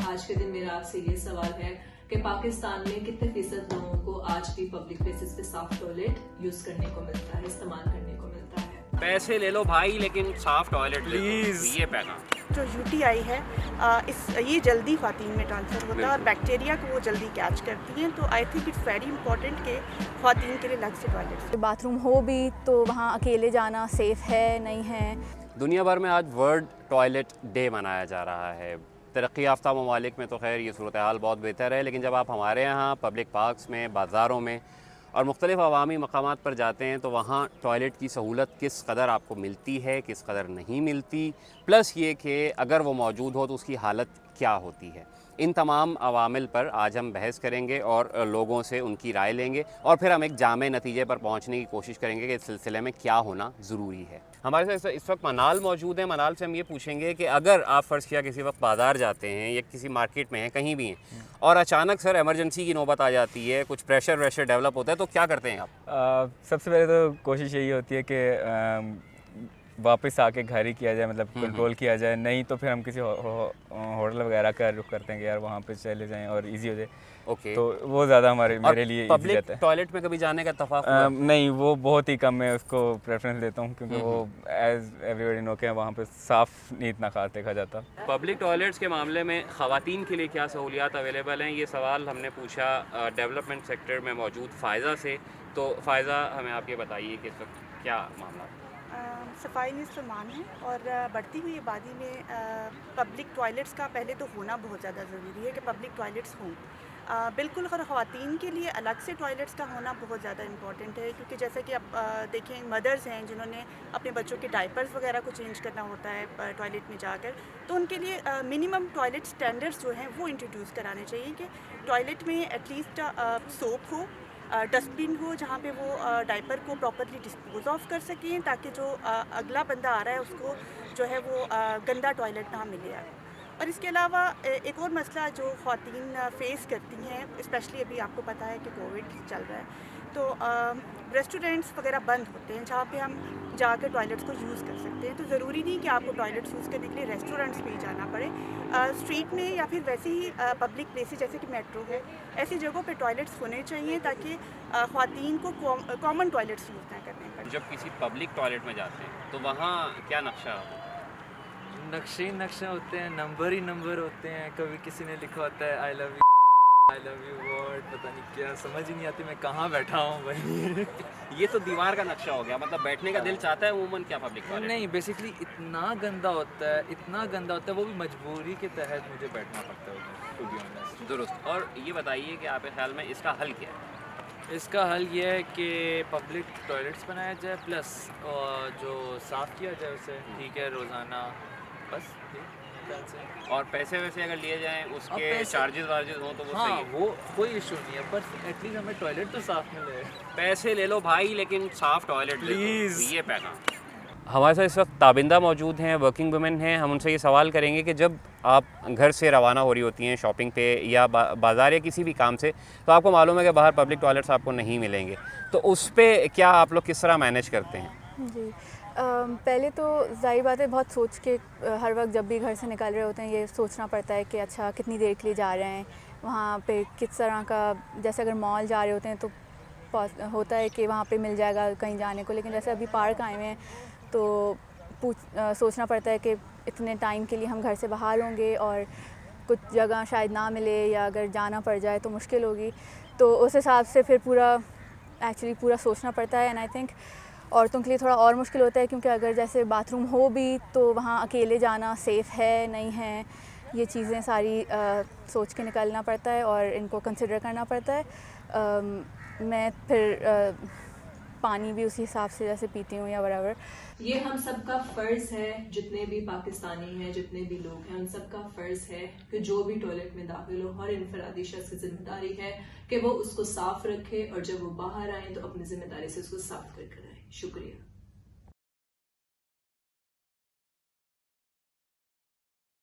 आज के दिन मेरा आपसे ये सवाल है कि पाकिस्तान में कितने फीसद लोगों को आज भी पब्लिक प्लेसेस पे साफ टॉयलेट यूज करने को मिलता है, इस्तेमाल करने को मिलता है। पैसे ले लो भाई, लेकिन साफ टॉयलेट प्लीज। ये पैसा जो यूटीआई है ये जल्दी ख़वातीन में ट्रांसफ़र होता है और बैक्टीरिया को वो जल्दी कैच करती हैं। तो I think it's very important कि ख़वातीन के लिए अलग से टॉयलेट बाथरूम हो भी तो वहाँ अकेले जाना सेफ़ है नहीं है। दुनिया भर में आज वर्ल्ड टॉयलेट डे मनाया जा रहा है। तरक्की याफ्ता ममालिक में तो खैर ये सूरत हाल बहुत बेहतर है, लेकिन जब आप हमारे यहाँ पब्लिक पार्क्स में, बाज़ारों में और मुख्तलिफ़ अवामी मकामात पर जाते हैं तो वहाँ टॉयलेट की सहूलत किस कदर आपको मिलती है, किस कदर नहीं मिलती, प्लस ये कि अगर वो मौजूद हो तो उसकी हालत क्या होती है। इन तमाम अवामिल पर आज हम बहस करेंगे और लोगों से उनकी राय लेंगे और फिर हम एक जामे नतीजे पर पहुंचने की कोशिश करेंगे कि इस सिलसिले में क्या होना ज़रूरी है। हमारे साथ इस वक्त मनाल मौजूद है। मनाल से हम ये पूछेंगे कि अगर आप फ़र्ज़ किया किसी वक्त बाज़ार जाते हैं या किसी मार्केट में हैं, कहीं भी हैं और अचानक सर इमरजेंसी की नौबत आ जाती है, कुछ प्रेशर वेशर डेवलप होता है, तो क्या करते हैं आप? सबसे पहले तो कोशिश यही होती है कि वापस आके घर ही किया जाए, मतलब कंट्रोल किया जाए। नहीं तो फिर हम किसी होटल वगैरह का रुख करते हैं कि यार वहाँ पे चले जाएं और इजी हो जाए। ओके। तो वो ज़्यादा मेरे लिए इजी रहता है। टॉयलेट में कभी जाने का इत्तेफाक नहीं, वो बहुत ही कम है, उसको प्रेफरेंस देता हूँ क्योंकि वो एज एवरीबॉडी नो के वहाँ पे साफ़ नहीं इतना खास देखा जाता। पब्लिक टॉयलेट्स के मामले में ख़वातीन के लिए क्या सहूलियात अवेलेबल हैं, ये सवाल हमने पूछा डेवलपमेंट सेक्टर में मौजूद फ़ायज़ा से। तो फ़ायज़ा, हमें आप ये बताइए कि इस वक्त क्या मामला है? सफाई मुसलमान है और बढ़ती हुई आबादी में पब्लिक टॉयलेट्स का पहले तो होना बहुत ज़्यादा ज़रूरी है कि पब्लिक टॉयलेट्स हों। बिल्कुल ख़वातीन के लिए अलग से टॉयलेट्स का होना बहुत ज़्यादा इम्पॉर्टेंट है, क्योंकि जैसे कि आप देखें मदर्स हैं जिन्होंने अपने बच्चों के डायपर्स वगैरह को चेंज करना होता है टॉयलेट में जाकर, तो उनके लिए मिनिमम टॉयलेट स्टैंडर्ड्स जो हैं वो इंट्रोड्यूस कराने चाहिए कि टॉयलेट में एटलीस्ट सोप हो, डस्टबिन हो जहाँ पे वो डायपर को प्रॉपर्ली डिस्पोज ऑफ कर सकें, ताकि जो अगला बंदा आ रहा है उसको जो है वो गंदा टॉयलेट ना मिले। और इसके अलावा एक और मसला जो ख़वातीन फेस करती हैं, स्पेशली अभी आपको पता है कि कोविड चल रहा है, तो रेस्टोरेंट्स वगैरह बंद होते हैं जहाँ पे हम जाकर टॉयलेट्स को यूज़ कर सकते हैं। तो ज़रूरी नहीं कि आपको टॉयलेट्स यूज़ करने के लिए रेस्टोरेंट्स में ही जाना पड़े। स्ट्रीट में या फिर वैसे ही पब्लिक प्लेसेस जैसे कि मेट्रो है, ऐसी जगहों पे टॉयलेट्स होने चाहिए ताकि ख़वातीन को कॉमन टॉयलेट्स यूज़ ना करने पड़े। जब किसी पब्लिक टॉयलेट में जाते हैं तो वहाँ क्या नक्शा होता है? नक्शे होते हैं, नंबर ही नंबर होते हैं। कभी किसी ने लिखा होता है आई लव यू वर्ड, पता नहीं क्या, समझ ही नहीं आती मैं कहाँ बैठा हूँ भाई। ये तो दीवार का नक्शा हो गया, मतलब बैठने का दिल चाहता है वूमन क्या पब्लिक टॉयलेट? नहीं, बेसिकली इतना गंदा होता है, वो भी मजबूरी के तहत मुझे बैठना पड़ता है टू बी ऑनेस्ट। दुरुस्त। और ये बताइए कि आपके ख्याल में इसका हल क्या है? इसका हल ये है कि पब्लिक टॉयलेट्स बनाया जाए, प्लस जो साफ़ किया जाए उसे, ठीक है, रोज़ाना, बस ठीक। और पैसे वैसे अगर लिए जाएं उसके चार्जेस वार्जेस हों तो वो सही है? वो कोई इशू नहीं है, पर एटलीस्ट हमें टॉयलेट तो साफ मिले। पैसे ले लो भाई, लेकिन साफ टॉयलेट प्लीज। ये पैसा। हमारे साथ इस वक्त ताबिंदा मौजूद हैं, वर्किंग वुमेन हैं। हम उनसे ये सवाल करेंगे कि जब आप घर से रवाना हो रही होती हैं शॉपिंग पे या बाज़ार या किसी भी काम से, तो आपको मालूम है कि बाहर पब्लिक टॉयलेट्स आपको नहीं मिलेंगे, तो उस पर क्या आप लोग किस तरह मैनेज करते हैं? जी पहले तो ज़ाहिर बात है बहुत सोच के हर वक्त जब भी घर से निकल रहे होते हैं ये सोचना पड़ता है कि अच्छा कितनी देर के लिए जा रहे हैं, वहाँ पे किस तरह का, जैसे अगर मॉल जा रहे होते हैं तो होता है कि वहाँ पे मिल जाएगा कहीं जाने को, लेकिन जैसे अभी पार्क आए हुए हैं तो सोचना पड़ता है कि इतने टाइम के लिए हम घर से बाहर होंगे और कुछ जगह शायद ना मिले या अगर जाना पड़ जाए तो मुश्किल होगी। तो उस हिसाब से फिर पूरा सोचना पड़ता है। एंड आई थिंक औरतों के लिए थोड़ा और मुश्किल होता है, क्योंकि अगर जैसे बाथरूम हो भी तो वहाँ अकेले जाना सेफ़ है नहीं है, ये चीज़ें सारी सोच के निकलना पड़ता है और इनको कंसिडर करना पड़ता है। मैं फिर पानी भी उसी हिसाब से जैसे पीती हूँ या बराबर। ये हम सबका फ़र्ज़ है, जितने भी पाकिस्तानी हैं, जितने भी लोग हैं, उन सबका फ़र्ज़ है कि जो भी टॉयलेट में दाखिल हो, हर इनफरादी शख्स की जिम्मेदारी है कि वो उसको साफ़ रखे और जब वो बाहर आए तो अपनी जिम्मेदारी से उसको साफ़ करके आए। शुक्रिया।